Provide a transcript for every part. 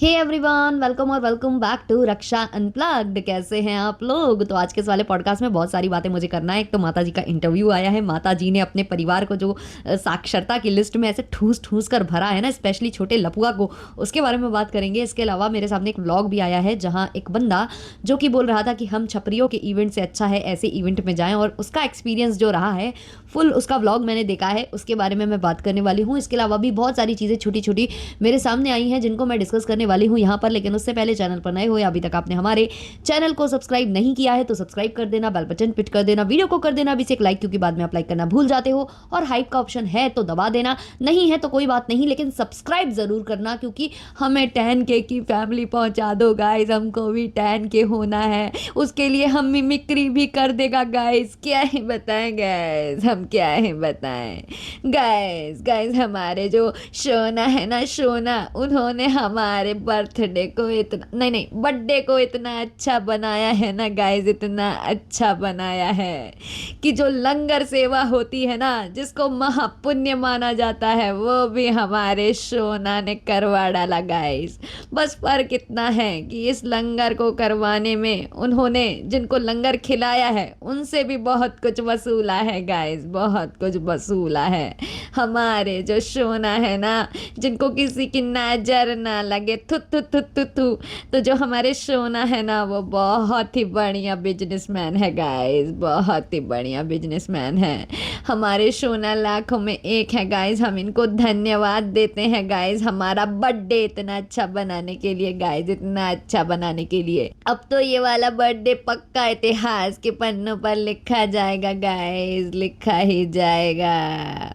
हे everyone, welcome और welcome back to Raksha unplugged. कैसे हैं आप लोग? तो आज के इस वाले पॉडकास्ट में बहुत सारी बातें मुझे करना है। एक तो माता जी का इंटरव्यू आया है। माता जी ने अपने परिवार को जो साक्षरता की लिस्ट में ऐसे ठूस ठूस कर भरा है ना, स्पेशली छोटे लपुआ को, उसके बारे में बात करेंगे। इसके अलावा मेरे सामने एक व्लॉग भी आया है जहाँ एक बंदा जो कि बोल रहा था कि हम छपरियों के इवेंट से अच्छा है ऐसे इवेंट में जाएं, और उसका एक्सपीरियंस जो रहा है फुल, उसका व्लॉग मैंने देखा है, उसके बारे में मैं बात करने वाली हूँ। इसके अलावा भी बहुत सारी चीज़ें छोटी छोटी मेरे सामने आई हैं जिनको मैं डिस्कस करने वाली हूँ यहाँ पर। लेकिन उससे पहले चैनल पर नए हो या अभी तक आपने हमारे चैनल को सब्सक्राइब नहीं किया है तो सब्सक्राइब कर देना, बेल बटन पिट कर देना, वीडियो को कर देना अभी से एक लाइक, क्योंकि बाद में आप लाइक करना भूल जाते हो। और हाइप का ऑप्शन है तो दबा देना, नहीं है तो कोई बात नहीं, लेकिन सब्सक्राइब जरूर करना, क्योंकि हमें 10K की फैमिली पहुंचा दो गाइस। हमको भी 10K होना है, उसके लिए हम मिमिक्री भी कर देगा गाइस। क्या है बताएं गाइस, हम क्या है बताएं गाइस। गाइस हमारे जो शोना है ना, शोना, उन्होंने हमारे बर्थडे को इतना नहीं बर्थडे को इतना अच्छा बनाया है ना गाइस, इतना अच्छा बनाया है कि जो लंगर सेवा होती है ना, जिसको महापुण्य माना जाता है, वो भी हमारे शोना ने करवा डाला गाइस। बस फर्क इतना है कि इस लंगर को करवाने में उन्होंने जिनको लंगर खिलाया है उनसे भी बहुत कुछ वसूला है गाइस, बहुत कुछ वसूला है। हमारे जो शोना है ना, जिनको किसी की नजर ना लगे, थु थु थु थु थु, तो जो हमारे शोना है ना, वो बहुत ही बढ़िया बिजनेसमैन है गाइस, बहुत ही बढ़िया बिजनेसमैन है। हमारे शोना लाखों में एक है गाइस। हम इनको धन्यवाद देते हैं गाइस, हमारा बर्थडे इतना अच्छा बनाने के लिए गाइस, इतना अच्छा बनाने के लिए। अब तो ये वाला बर्थडे पक्का इतिहास के पन्नों पर लिखा जाएगा गाइस, लिखा ही जाएगा।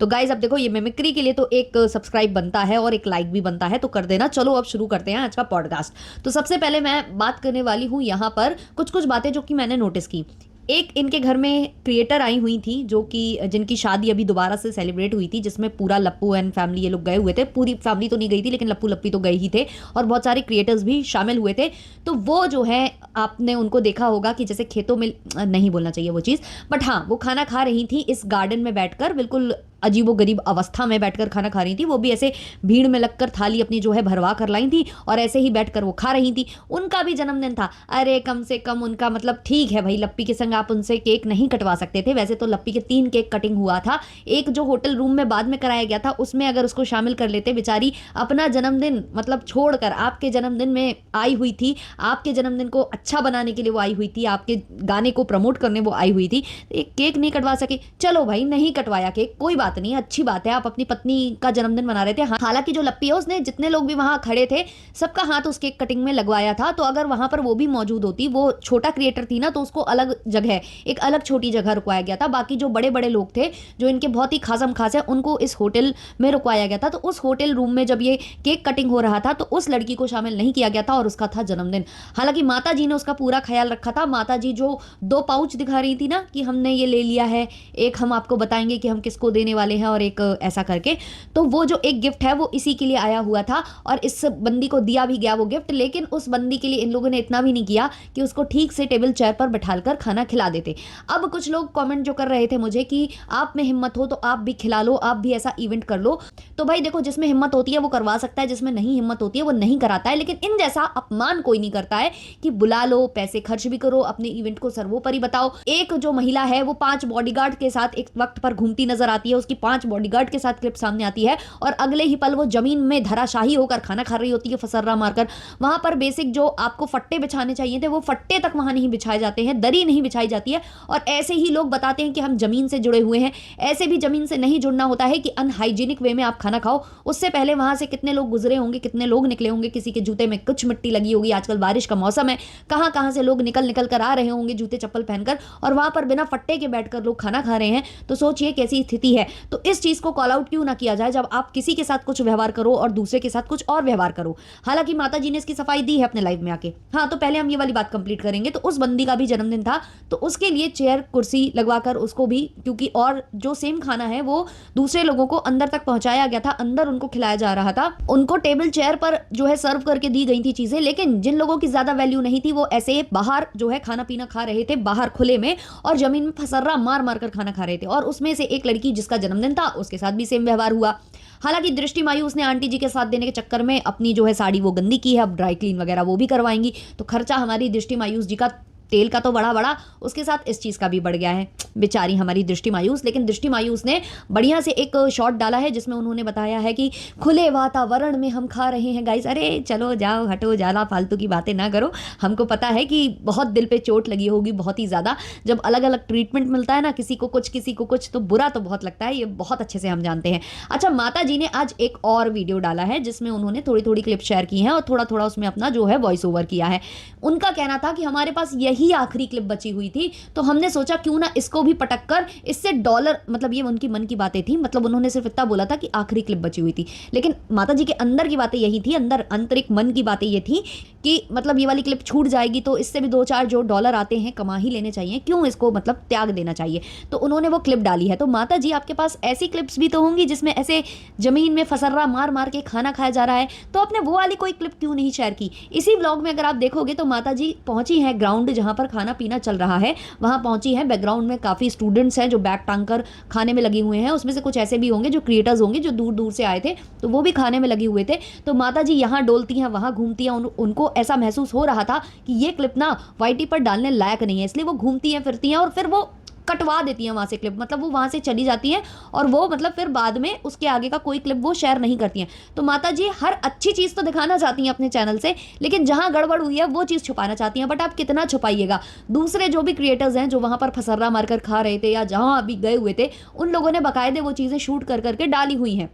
तो गाइज अब देखो, ये मिमिक्री के लिए तो एक सब्सक्राइब बनता है और एक लाइक भी बनता है, तो कर देना। चलो अब शुरू करते हैं आज का पॉडकास्ट। तो सबसे पहले मैं बात करने वाली हूँ यहाँ पर कुछ कुछ बातें जो कि मैंने नोटिस की। एक इनके घर में क्रिएटर आई हुई थी जो कि जिनकी शादी अभी दोबारा से सेलिब्रेट हुई थी, जिसमें पूरा लप्पू एंड फैमिली ये लोग गए हुए थे। पूरी फैमिली तो नहीं गई थी, लेकिन लप्पू लप्पी तो गए ही थे, और बहुत सारे क्रिएटर्स भी शामिल हुए थे। तो वो जो है, आपने उनको देखा होगा कि जैसे खेतों में, नहीं बोलना चाहिए वो चीज़, बट हाँ, वो खाना खा रही थी इस गार्डन में बैठकर, बिल्कुल अजीबोगरीब अवस्था में बैठकर खाना खा रही थी। वो भी ऐसे भीड़ में लगकर थाली अपनी जो है भरवा कर लाई थी और ऐसे ही बैठकर वो खा रही थी। उनका भी जन्मदिन था। अरे कम से कम उनका, मतलब ठीक है भाई, लप्पी के संग आप उनसे केक नहीं कटवा सकते थे। वैसे तो लप्पी के 3 केक कटिंग हुआ था, एक जो होटल रूम में बाद में कराया गया था उसमें अगर उसको शामिल कर लेते। बेचारी अपना जन्मदिन मतलब छोड़कर आपके जन्मदिन में आई हुई थी, आपके जन्मदिन को अच्छा बनाने के लिए वो आई हुई थी, आपके गाने को प्रमोट करने वो आई हुई थी। एक केक नहीं कटवा सके, चलो भाई नहीं कटवाया केक, कोई बात नहीं, अच्छी बात है, आप अपनी पत्नी का जन्मदिन मना रहे थे। हालांकि जो लप्पी है उसने जितने लोग भी वहां खड़े थे सबका हाथ उस केक कटिंग में लगवाया था। तो अगर वहां पर वो भी मौजूद होती, वो छोटा क्रिएटर थी ना, तो उसको अलग जगह, एक अलग छोटी जगह रुकवाया गया था। बाकी जो बड़े बड़े लोग थे जो इनके बहुत ही खासम खास है, उनको इस होटल में रुकवाया गया था। तो उस होटल रूम में जब ये केक कटिंग हो रहा था तो उस लड़की को शामिल नहीं किया गया था, और उसका था जन्मदिन। हालांकि माता जी ने उसका पूरा ख्याल रखा था। माता जी जो 2 पाउच दिखा रही थी ना कि हमने ये ले लिया है, एक हम आपको बताएंगे कि हम किसको देने वाले हैं, और एक ऐसा करके, तो वो जो एक गिफ्ट है वो इसी के लिए आया हुआ था, और इस बंदी को दिया भी गया वो गिफ्ट। लेकिन उस बंदी के लिए इन लोगों ने इतना भी नहीं किया कि उसको ठीक से टेबल चेयर पर बैठाकर खाना खिला देते। अब कुछ लोग कमेंट जो कर रहे थे मुझे कि आप में हिम्मत हो तो आप भी खिला लो, आप भी ऐसा इवेंट कर लो। तो भाई देखो, जिसमें हिम्मत होती है वो करवा सकता है, जिसमें नहीं हिम्मत होती है वो नहीं कराता है। लेकिन इन जैसा अपमान कोई नहीं करता है कि बुला लो, पैसे खर्च भी करो, अपने इवेंट को सर्वोपरि बताओ। एक जो महिला है वो 5 बॉडीगार्ड के साथ एक वक्त पर घूमती नजर आती है, उसकी 5 बॉडीगार्ड के साथ क्लिप सामने आती है, और अगले ही पल वो जमीन में धराशाही होकर खाना खा रही होती है, फसर्रा मारकर। वहां पर बेसिक जो आपको फट्टे बिछाने चाहिए थे वो फट्टे तक वहां नहीं बिछाए जाते हैं, दरी नहीं बिछाई जाती है। और ऐसे ही लोग बताते हैं कि हम जमीन से जुड़े हुए हैं। ऐसे भी जमीन से नहीं जुड़ना होता है कि अनहाइजीनिक वे में आप खाना खाओ। उससे पहले वहां से कितने लोग गुजरे होंगे, कितने लोग निकले होंगे, किसी के जूते में कुछ मिट्टी लगी होगी। आजकल बारिश का मौसम है, कहां कहां से लोग निकल निकल कर आ रहे होंगे जूते चप्पल पहनकर, और वहां पर बिना फट्टे के बैठकर लोग खाना खा रहे हैं। तो सोचिए कैसी स्थिति है। तो इस चीज को कॉल आउट क्यों ना किया जाए जब आप किसी के साथ कुछ व्यवहार करो और दूसरे के साथ कुछ और व्यवहार करो। हालांकि माता जी ने इसकी सफाई दी है अपने लाइव में आके। हाँ, तो पहले हम ये वाली बात कंप्लीट करेंगे। तो उस बंदी का भी जन्मदिन था, तो उसके लिए चेयर कुर्सी लगवाकर उसको भी, क्योंकि और जो सेम खाना है वो दूसरे लोगों को अंदर तक पहुंचाया गया था, अंदर उनको खिलाया जा रहा था। उनको टेबल चेयर पर जो है सर्व करके दी गई थी चीजें। लेकिन जिन लोगों की ज्यादा वैल्यू नहीं थी वो ऐसे बाहर जो है खाना पीना खा रहे थे, बाहर खुले में, और जमीन में फसर्रा मार मार कर खाना खा रहे थे। और उसमें से एक लड़की जिसका जन्मदिन था, उसके साथ भी सेम व्यवहार हुआ। हालांकि दृष्टि मायूस ने आंटी जी के साथ देने के चक्कर में अपनी जो है साड़ी वो गंदी की है, अब ड्राई क्लीन वगैरह वो भी करवाएंगी, तो खर्चा हमारी दृष्टि मायूस जी का तेल का तो बड़ा उसके साथ इस चीज़ का भी बढ़ गया है। बेचारी हमारी दृष्टि मायूस। लेकिन दृष्टि मायूस ने बढ़िया से एक शॉट डाला है जिसमें उन्होंने बताया है कि खुले वातावरण में हम खा रहे हैं गाइस। अरे चलो जाओ, हटो, ज़्यादा फालतू की बातें ना करो। हमको पता है कि बहुत दिल पे चोट लगी होगी, बहुत ही ज़्यादा। जब अलग अलग ट्रीटमेंट मिलता है ना, किसी को कुछ तो बुरा तो बहुत लगता है, ये बहुत अच्छे से हम जानते हैं। अच्छा, माता जी ने आज एक और वीडियो डाला है जिसमें उन्होंने थोड़ी थोड़ी क्लिप शेयर की हैं और थोड़ा थोड़ा उसमें अपना जो है वॉइस ओवर किया है। उनका कहना था कि हमारे पास यही आखिरी क्लिप बची हुई थी, तो हमने सोचा क्यों ना इसको भी पटक कर इससे डॉलर, मतलब ये उनकी मन की बातें थी, मतलब उन्होंने सिर्फ इतना बोला था कि आखिरी क्लिप बची हुई थी, लेकिन माता जी के अंदर की बातें यही थी, अंदर आंतरिक मन की बातें ये थी कि मतलब ये वाली क्लिप छूट जाएगी तो इससे भी 2-4 जो डॉलर आते हैं कमा ही लेने चाहिए, क्यों इसको मतलब त्याग देना चाहिए। तो उन्होंने वो क्लिप डाली है। तो माता जी आपके पास ऐसी क्लिप्स भी तो होंगी जिसमें ऐसे जमीन में फसर्रा मार मार के खाना खाया जा रहा है, तो आपने वो वाली कोई क्लिप क्यों नहीं शेयर की। इसी व्लॉग में अगर आप देखोगे तो माता जी पहुंची है ग्राउंड जहां पर खाना पीना चल रहा है, वहां पहुंची है। बैकग्राउंड में काफी स्टूडेंट्स हैं जो बैग टांग कर खाने में लगे हुए हैं, उसमें से कुछ ऐसे भी होंगे जो क्रिएटर्स होंगे जो दूर दूर से आए थे, तो वो भी खाने में लगे हुए थे। तो माता जी यहाँ डोलती हैं, वहां घूमती हैं, उनको ऐसा महसूस हो रहा था कि ये क्लिप ना वाईटी पर डालने लायक नहीं है, इसलिए वो घूमती हैं फिरती हैं और फिर वो कटवा देती हैं वहां से क्लिप, मतलब वो वहां से चली जाती हैं और वो मतलब फिर बाद में उसके आगे का कोई क्लिप वो शेयर नहीं करती हैं। तो माता जी हर अच्छी चीज़ तो दिखाना चाहती हैं अपने चैनल से, लेकिन जहां गड़बड़ हुई है वो चीज़ छुपाना चाहती हैं। बट आप कितना छुपाइएगा। दूसरे जो भी क्रिएटर्स हैं जो वहां पर फसर्रा मारकर खा रहे थे या जहां अभी गए हुए थे, उन लोगों ने बाकायदे वो चीज़ें शूट कर करके डाली हुई हैं।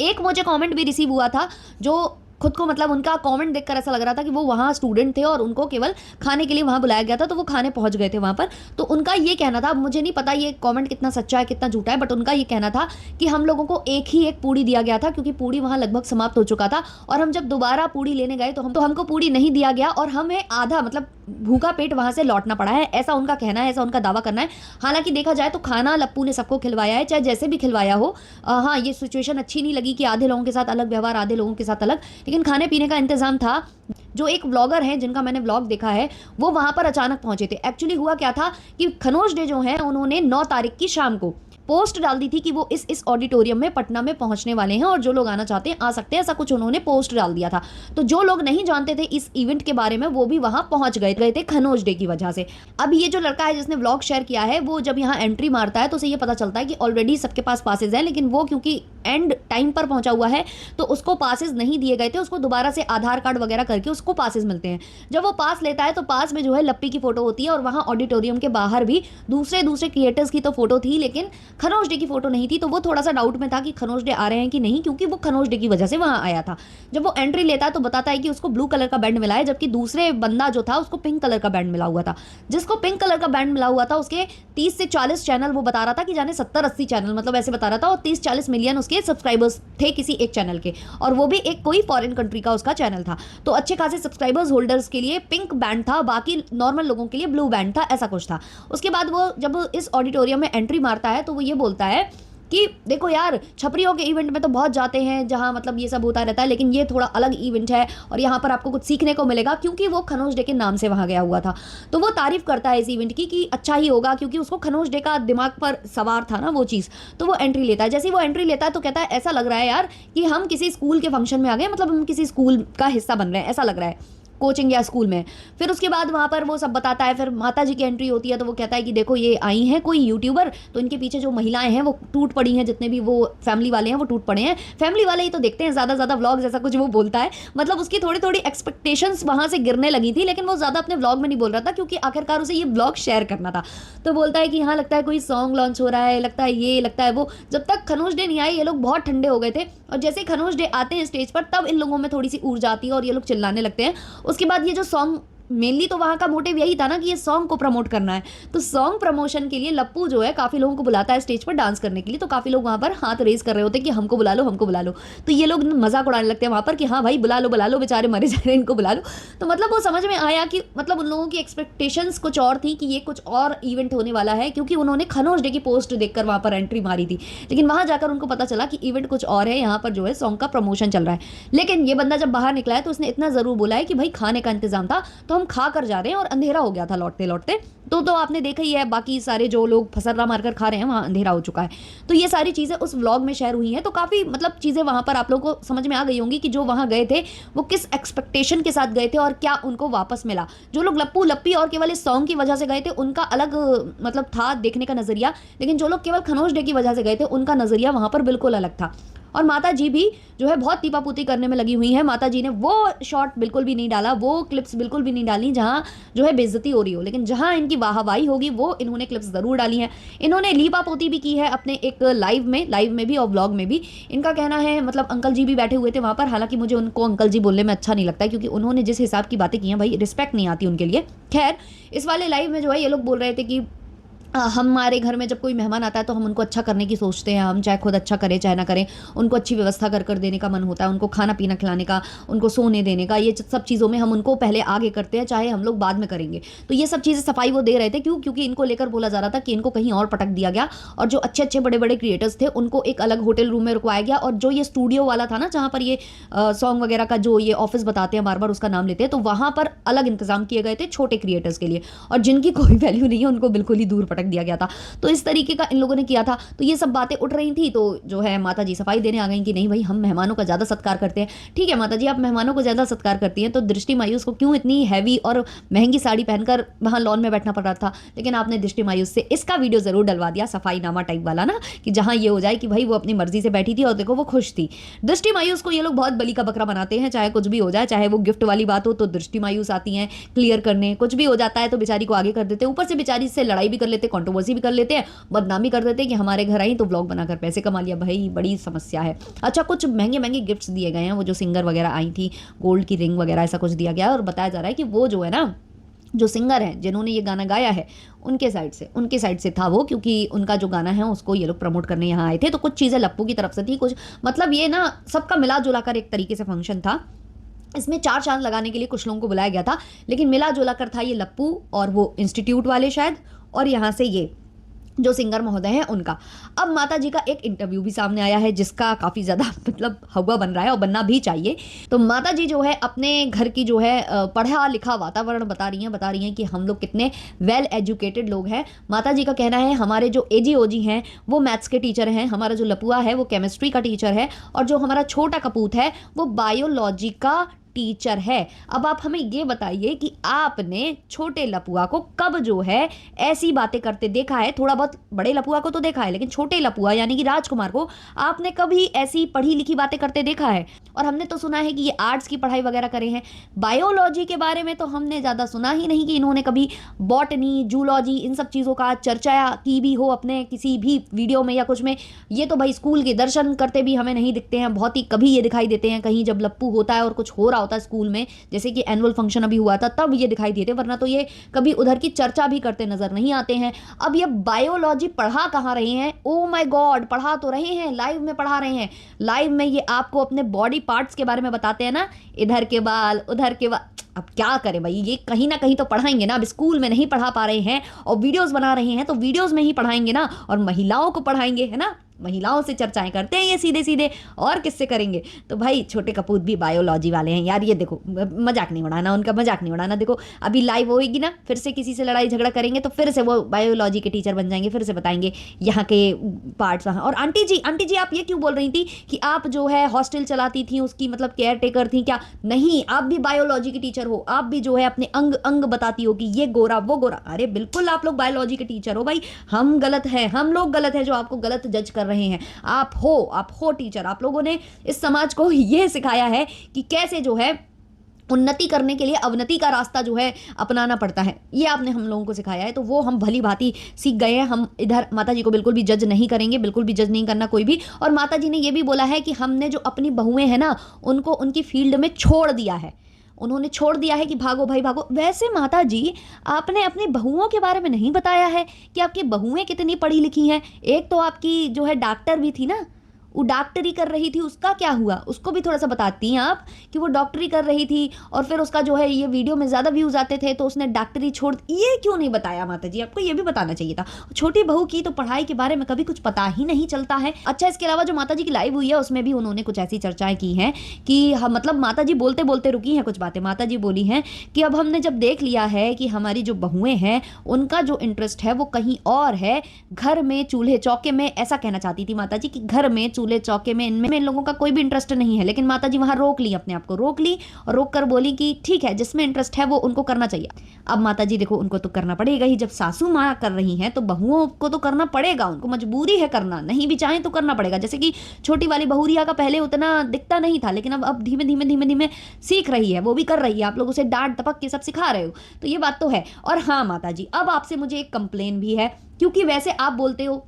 एक मुझे कमेंट भी रिसीव हुआ था जो खुद को मतलब उनका कमेंट देखकर ऐसा लग रहा था कि वो वहाँ स्टूडेंट थे और उनको केवल खाने के लिए वहाँ बुलाया गया था, तो वो खाने पहुँच गए थे वहाँ पर। तो उनका ये कहना था, मुझे नहीं पता ये कमेंट कितना सच्चा है कितना झूठा है, बट उनका ये कहना था कि हम लोगों को एक पूड़ी दिया गया था क्योंकि पूड़ी वहाँ लगभग समाप्त हो चुका था, और हम जब दोबारा पूड़ी लेने गए तो हमको पूड़ी नहीं दिया गया और हमें आधा मतलब भूखा पेट वहाँ से लौटना पड़ा है। ऐसा उनका कहना है, ऐसा उनका दावा करना है। हालांकि देखा जाए तो खाना लप्पू ने सबको खिलवाया है, चाहे जैसे भी खिलवाया हो। हाँ, ये सिचुएशन अच्छी नहीं लगी कि आधे लोगों के साथ अलग व्यवहार, आधे लोगों के साथ अलग, लेकिन खाने पीने का इंतजाम था। जो एक व्लॉगर हैं जिनका मैंने व्लॉग देखा है, वो वहां पर अचानक पहुंचे थे। एक्चुअली हुआ क्या था कि खनोज डे जो है उन्होंने 9 तारीख की शाम को पोस्ट डाल दी थी कि वो इस ऑडिटोरियम में पटना में पहुंचने वाले हैं और जो लोग आना चाहते हैं आ सकते हैं, ऐसा कुछ उन्होंने पोस्ट डाल दिया था। तो जो लोग नहीं जानते थे इस इवेंट के बारे में वो भी वहां पहुंच गए थे खनोज डे की वजह से। अब ये जो लड़का है जिसने व्लॉग शेयर किया है, वो जब यहाँ एंट्री मारता है तो उसे ये पता चलता है कि ऑलरेडी सबके पास पासेज है, लेकिन वो क्योंकि एंड टाइम पर पहुंचा हुआ है तो उसको पासेज नहीं दिए गए थे। उसको दोबारा से आधार कार्ड वगैरह करके उसको पासेज मिलते हैं। जब वो पास लेता है तो पास में जो है लप्पी की फोटो होती है और वहाँ ऑडिटोरियम के बाहर भी दूसरे क्रिएटर्स की तो फोटो थी, लेकिन खनोज डे की फोटो नहीं थी। तो वो थोड़ा सा डाउट में था कि खनोज डे आ रहे हैं कि नहीं, क्योंकि वो खनोज डे की वजह से वहाँ आया था। जब वो एंट्री लेता है तो बताता है कि उसको ब्लू कलर का बैंड मिला है, जबकि दूसरे बंदा जो था उसको पिंक कलर का बैंड मिला हुआ था। जिसको पिंक कलर का बैंड मिला हुआ था उसके 30 से 40 चैनल, वो बता रहा था कि जाने 70-80 चैनल, मतलब ऐसे बता रहा था, और 30-40 मिलियन उसके सब्सक्राइबर्स थे किसी एक चैनल के, और वो भी एक कोई फॉरेन कंट्री का उसका चैनल था। तो अच्छे खासे सब्सक्राइबर्स होल्डर्स के लिए पिंक बैंड था, बाकी नॉर्मल लोगों के लिए ब्लू बैंड था, ऐसा कुछ था। उसके बाद वो जब इस ऑडिटोरियम में एंट्री मारता है तो वो ये बोलता है कि देखो यार, छपरियों के इवेंट में तो बहुत जाते हैं जहाँ मतलब ये सब होता रहता है, लेकिन ये थोड़ा अलग इवेंट है और यहाँ पर आपको कुछ सीखने को मिलेगा, क्योंकि वो खनोज डे के नाम से वहाँ गया हुआ था। तो वो तारीफ करता है इस इवेंट की कि अच्छा ही होगा, क्योंकि उसको खनोज डे का दिमाग पर सवार था ना वो चीज़। तो वो एंट्री लेता है। जैसे ही वो एंट्री लेता है तो कहता है ऐसा लग रहा है यार कि हम किसी स्कूल के फंक्शन में आ गए, मतलब हम किसी स्कूल का हिस्सा बन रहे हैं, ऐसा लग रहा है, कोचिंग या स्कूल में। फिर उसके बाद वहाँ पर वो सब बताता है। फिर माता जी की एंट्री होती है तो वो कहता है कि देखो ये आई हैं कोई यूट्यूबर, तो इनके पीछे जो महिलाएं हैं वो टूट पड़ी हैं, जितने भी वो फैमिली वाले हैं वो टूट पड़े हैं, फैमिली वाले ही तो देखते हैं ज़्यादा व्लॉग्स, ऐसा कुछ वो बोलता है। मतलब उसकी थोड़ी एक्सपेक्टेशंस वहाँ से गिरने लगी थी, लेकिन वो ज़्यादा अपने व्लॉग में नहीं बोल रहा था क्योंकि आखिरकार उसे ये व्लॉग शेयर करना था। तो बोलता है कि हाँ लगता है कोई सॉन्ग लॉन्च हो रहा है, लगता है ये, लगता है वो। जब तक खनोज डे नहीं आए ये लोग बहुत ठंडे हो गए थे, और जैसे ही खनोज डे आते हैं स्टेज पर तब इन लोगों में थोड़ी सी ऊर्जा आती है और ये लोग चिल्लाने लगते हैं। उसके बाद ये जो सॉन्ग, मेनली तो वहाँ का मोटिव यही था ना कि ये सॉन्ग को प्रमोट करना है, तो सॉन्ग प्रमोशन के लिए लप्पू जो है काफ़ी लोगों को बुलाता है स्टेज पर डांस करने के लिए। तो काफ़ी लोग वहाँ पर हाथ रेज कर रहे होते हैं कि हमको बुला लो, हमको बुला लो। तो ये लोग मजाक उड़ाने लगते हैं वहाँ पर कि हाँ भाई बुला लो, बेचारे मरे जा रहे हैं, इनको बुला लो। तो मतलब वो समझ में आया कि मतलब उन लोगों की एक्सपेक्टेशंस कुछ और थी कि ये कुछ और इवेंट होने वाला है, क्योंकि उन्होंने खनोज डे की पोस्ट देखकर वहाँ पर एंट्री मारी थी। लेकिन वहाँ जाकर उनको पता चला कि इवेंट कुछ और है, यहाँ पर जो है सॉन्ग का प्रमोशन चल रहा है। लेकिन ये बंदा जब बाहर निकला है तो उसने इतना ज़रूर बोला है कि भाई खाने का इंतजाम था तो हम खा कर जा रहे हैं और अंधेरा हो गया था लौटते लौटते। तो आपने देखा ही है, बाकी सारे जो लोग फसर्रा मारकर खा रहे हैं वहाँ अंधेरा हो चुका है। तो ये सारी चीज़ें उस व्लॉग में शेयर हुई हैं। तो काफ़ी मतलब चीज़ें वहाँ पर आप लोगों को समझ में आ गई होंगी कि जो वहाँ गए थे वो किस एक्सपेक्टेशन के साथ गए थे और क्या उनको वापस मिला। जो लोग लप्पू लप्पी और केवल इस सॉन्ग की वजह से गए थे उनका अलग मतलब था देखने का नज़रिया, लेकिन जो लोग केवल खनोज डे की वजह से गए थे उनका नज़रिया वहाँ पर बिल्कुल अलग था। और माता जी भी जो है बहुत टीपापूती करने में लगी हुई हैं। माता जी ने वो शॉट बिल्कुल भी नहीं डाला, वो क्लिप्स बिल्कुल भी नहीं डाली जहाँ जो है बेइज्जती हो रही हो, लेकिन जहाँ इनकी वाहवाही होगी वो इन्होंने क्लिप्स ज़रूर डाली हैं। इन्होंने लीपापोती भी की है अपने एक लाइव में भी और व्लॉग में भी। इनका कहना है मतलब अंकल जी भी बैठे हुए थे वहाँ पर, हालांकि मुझे उनको अंकल जी बोलने में अच्छा नहीं लगता है क्योंकि उन्होंने जिस हिसाब की बातें की हैं भाई रिस्पेक्ट नहीं आती उनके लिए। खैर इस वाले लाइव में जो है ये लोग बोल रहे थे कि हमारे घर में जब कोई मेहमान आता है तो हम उनको अच्छा करने की सोचते हैं, हम चाहे खुद अच्छा करें चाहे ना करें, उनको अच्छी व्यवस्था कर देने का मन होता है, उनको खाना पीना खिलाने का, उनको सोने देने का, ये सब चीज़ों में हम उनको पहले आगे करते हैं, चाहे हम लोग बाद में करेंगे। तो ये सब चीज़ें सफाई वो दे रहे थे। क्योंकि इनको लेकर बोला जा रहा था कि इनको कहीं और पटक दिया गया और जो अच्छे अच्छे बड़े बड़े क्रिएटर्स थे उनको एक अलग होटल रूम में रुकवाया गया। और जो ये स्टूडियो वाला था ना जहाँ पर ये सॉन्ग वगैरह का जो ये ऑफिस बताते हैं बार बार उसका नाम लेते हैं, तो वहाँ पर अलग इंतजाम किए गए थे छोटे क्रिएटर्स के लिए, और जिनकी कोई वैल्यू नहीं है उनको बिल्कुल ही दूर पटक दिया गया था। तो इस तरीके का इन लोगों ने किया था। तो ये सब बातें उठ रही थी, तो जो है माता जी सफाई देने आ गई कि नहीं भाई हम मेहमानों का ज़्यादा सत्कार करते हैं। ठीक है माता जी आप मेहमानों को ज़्यादा सत्कार करती हैं, तो दृष्टि मायूस को क्यों इतनी हैवी और महंगी साड़ी पहनकर वहाँ लॉन में बैठना पड़ रहा था, लेकिन आपने दृष्टि मायूस से इसका वीडियो ज़रूर डलवा दिया, सफाईनामा टाइप वाला ना, कि जहाँ ये हो जाए कि भाई वो अपनी मर्जी से बैठी थी और देखो वो खुश थी। दृष्टि मायूस को ये लोग बहुत बलि का बकरा बनाते हैं, चाहे कुछ भी हो जाए, चाहे वो गिफ्ट वाली बात हो तो दृष्टि मायूस आती हैं क्लियर करने, कुछ भी हो जाता है तो बेचारी को आगे कर देते हैं, ऊपर से बेचारी से लड़ाई भी कर लेते हैं, कंट्रोवर्सी भी कर लेते हैं, बदनामी कर देते हैं कि हमारे घर आई तो व्लॉग बनाकर पैसे कमा लिया। भाई बड़ी समस्या है। अच्छा कुछ महंगे महंगे गिफ्ट्स दिए गए हैं, वो जो सिंगर वगैरह आई थी गोल्ड की रिंग वगैरह ऐसा कुछ दिया गया है, और बताया जा रहा है कि वो जो है ना जो सिंगर हैं जिन्होंने ये गाना गाया है उनके साइड से था वो, क्योंकि उनका जो गाना है उसको ये लोग प्रमोट करने यहाँ आए थे। तो कुछ चीज़ें लप्पू की तरफ से थी, कुछ मतलब ये ना सबका मिला जुला कर एक तरीके से फंक्शन था। इसमें 4 चांद लगाने के लिए कुछ लोगों को बुलाया गया था, लेकिन मिला जुला कर था ये लप्पू और वो इंस्टीट्यूट वाले शायद, और यहाँ से ये जो सिंगर महोदय हैं उनका। अब माता जी का एक इंटरव्यू भी सामने आया है जिसका काफ़ी ज़्यादा मतलब हवा बन रहा है और बनना भी चाहिए। तो माता जी जो है अपने घर की जो है पढ़ा लिखा वातावरण बता रही हैं कि हम लोग कितने वेल एजुकेटेड लोग हैं। माता जी का कहना है हमारे जो एजी ओजी हैं वो मैथ्स के टीचर हैं, हमारा जो लपुआ है वो केमिस्ट्री का टीचर है, और जो हमारा छोटा कपूत है वो बायोलॉजी का टीचर है। अब आप हमें ये बताइए कि आपने छोटे लपुआ को कब जो है ऐसी बातें करते देखा है? थोड़ा बहुत बड़े लपुआ को तो देखा है, लेकिन छोटे लपुआ यानी कि राजकुमार को आपने कभी ऐसी पढ़ी लिखी बातें करते देखा है? और हमने तो सुना है कि ये आर्ट्स की पढ़ाई वगैरह करे हैं, बायोलॉजी के बारे में तो हमने ज़्यादा सुना ही नहीं कि इन्होंने कभी बॉटनी जूलॉजी इन सब चीज़ों का चर्चा की भी हो अपने किसी भी वीडियो में या कुछ में। ये तो भाई स्कूल के दर्शन करते भी हमें नहीं दिखते हैं, बहुत ही कभी ये दिखाई देते हैं कहीं जब लप्पू होता है और कुछ हो रहा होता है स्कूल में, जैसे कि एनुअल फंक्शन अभी हुआ था तब ये दिखाई देते, वरना तो ये कभी उधर की चर्चा भी करते नजर नहीं आते हैं। अब ये बायोलॉजी पढ़ा कहाँ रहे हैं? ओ माय गॉड, पढ़ा तो रहे हैं, लाइव में पढ़ा रहे हैं। लाइव में ये आपको अपने बॉडी पार्ट्स के बारे में बताते हैं ना, इधर के बाल उधर के बाल। अब क्या करें भाई, ये कहीं ना कहीं तो पढ़ाएंगे ना। अब स्कूल में नहीं पढ़ा पा रहे हैं और वीडियोस बना रहे हैं तो वीडियोस में ही पढ़ाएंगे ना, और महिलाओं को पढ़ाएंगे, है ना, महिलाओं से चर्चाएं करते हैं ये सीधे सीधे, और किससे करेंगे? तो भाई छोटे कपूत भी बायोलॉजी वाले हैं यार। ये देखो मजाक नहीं उड़ाना, उनका मजाक नहीं उड़ाना। देखो अभी लाइव होएगी ना, फिर से किसी से लड़ाई झगड़ा करेंगे तो फिर से वो बायोलॉजी के टीचर बन जाएंगे, फिर से बताएंगे यहाँ के पार्ट्स वहाँ। और आंटी जी आप ये क्यों बोल रही थी कि आप जो है हॉस्टल चलाती थी उसकी मतलब केयर टेकर थी क्या? नहीं, आप भी बायोलॉजी की टीचर हो, आप भी जो है अपने अंग अंग बताती हो कि ये गोरा वो गोरा। अरे बिल्कुल आप लोग बायोलॉजी के टीचर हो भाई, हम गलत हैं, हम लोग गलत हैं जो आपको गलत जज कर रहे हैं। आप हो टीचर, आप लोगों ने इस समाज को यह सिखाया है कि कैसे जो है उन्नति करने के लिए अवनति का रास्ता जो है अपनाना पड़ता है, ये आपने हम लोगों को सिखाया है। तो वो हम भली भांति सीख गए हैं। हम इधर माता जी को बिल्कुल भी जज नहीं करेंगे, बिल्कुल भी जज नहीं करना कोई भी। और माता जी ने ये भी बोला है कि हमने जो अपनी बहुएं हैं ना उनको उनकी फील्ड में छोड़ दिया है, उन्होंने छोड़ दिया है कि भागो भाई भागो। वैसे माता जी आपने अपनी बहुओं के बारे में नहीं बताया है कि आपकी बहुएं कितनी पढ़ी लिखी हैं। एक तो आपकी जो है डॉक्टर भी थी ना, वो डॉक्टरी कर रही थी, उसका क्या हुआ, उसको भी थोड़ा सा बताती हैं आप कि वो डॉक्टरी कर रही थी और फिर उसका जो है ये वीडियो में ज़्यादा व्यूज़ आते थे तो उसने डॉक्टरी छोड़, ये क्यों नहीं बताया माता जी? आपको ये भी बताना चाहिए था। छोटी बहू की तो पढ़ाई के बारे में कभी कुछ पता ही नहीं चलता है। अच्छा, इसके अलावा जो माता जी की लाइव हुई है उसमें भी उन्होंने कुछ ऐसी चर्चाएं की हैं कि मतलब माता जी बोलते बोलते रुकी हैं कुछ बातें। माता जी बोली हैं कि अब हमने जब देख लिया है कि हमारी जो बहुएं हैं उनका जो इंटरेस्ट है वो कहीं और है, घर में चूल्हे चौके में, ऐसा कहना चाहती थी माता जी कि घर में चूल्हे चौके में इनमें इन लोगों का कोई भी इंटरेस्ट नहीं है। लेकिन माता जी वहां रोक ली, अपने आप को रोक ली और रोक कर बोली कि ठीक है, जिसमें इंटरेस्ट है वो उनको करना चाहिए। अब माता जी देखो, उनको तो करना पड़ेगा ही, जब सासू माँ कर रही हैं तो बहुओं को तो करना पड़ेगा, उनको मजबूरी है करना, नहीं भी चाहें तो करना पड़ेगा। जैसे कि छोटी वाली बहुरिया का पहले उतना दिखता नहीं था, लेकिन अब धीमे धीमे धीमे धीमे सीख रही है, वो भी कर रही है, आप लोग उसे डांट टपक के सब सिखा रहे हो, तो ये बात तो है। और हाँ माता जी, अब आपसे मुझे एक कंप्लेन भी है, क्योंकि वैसे आप बोलते हो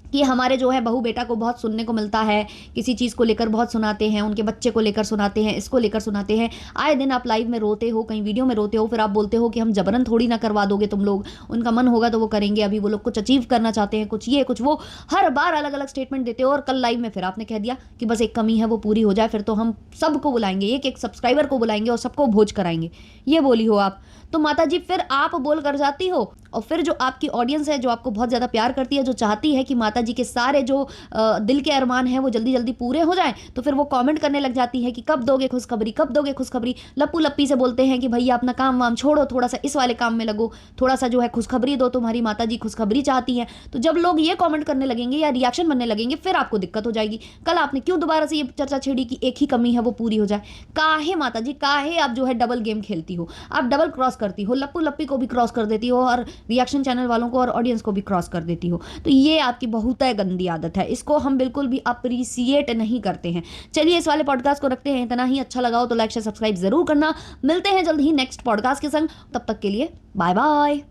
कि हमारे जो है बहू बेटा को बहुत सुनने को मिलता है, किसी चीज़ को लेकर बहुत सुनाते हैं, उनके बच्चे को लेकर सुनाते हैं, इसको लेकर सुनाते हैं, आए दिन आप लाइव में रोते हो, कहीं वीडियो में रोते हो, फिर आप बोलते हो कि हम जबरन थोड़ी ना करवा दोगे तुम लोग, उनका मन होगा तो वो करेंगे, अभी वो लोग कुछ अचीव करना चाहते हैं, कुछ ये कुछ वो, हर बार अलग अलग स्टेटमेंट देते हो। और कल लाइव में फिर आपने कह दिया कि बस एक कमी है वो पूरी हो जाए, फिर तो हम सबको बुलाएंगे, एक एक सब्सक्राइबर को बुलाएंगे और सबको भोज कराएंगे, ये बोली हो आप। तो माता जी फिर आप बोल कर जाती हो और फिर जो आपकी ऑडियंस है, जो आपको बहुत ज़्यादा प्यार करती है, जो चाहती है कि माता जी के सारे जो दिल के अरमान हैं वो जल्दी जल्दी पूरे हो जाएं, तो फिर वो कमेंट करने लग जाती है कि कब दोगे खुशखबरी, कब दोगे खुशखबरी। लप्पू लप्पी से बोलते हैं कि भैया अपना काम वाम छोड़ो, थोड़ा सा इस वाले काम में लगो, थोड़ा सा जो है खुशखबरी दो, तुम्हारी माता जी खुशखबरी चाहती हैं। तो जब लोग ये कॉमेंट करने लगेंगे या रिएक्शन बनने लगेंगे, फिर आपको दिक्कत हो जाएगी। कल आपने क्यों दोबारा से ये चर्चा छेड़ी कि एक ही कमी है वो पूरी हो जाए? काहे माता जी, काहे आप जो है डबल गेम खेलती हो, आप डबल क्रॉस करती हो, लप्पू लप्पी को भी क्रॉस कर देती हो और रिएक्शन चैनल वालों को और ऑडियंस को भी क्रॉस कर देती हो। तो ये आपकी बहुत ही गंदी आदत है, इसको हम बिल्कुल भी अप्रिसिएट नहीं करते हैं। चलिए इस वाले पॉडकास्ट को रखते हैं इतना ही। अच्छा लगा हो तो लाइक शेयर सब्सक्राइब जरूर करना। मिलते हैं जल्द ही नेक्स्ट पॉडकास्ट के संग, तब तक के लिए बाय बाय।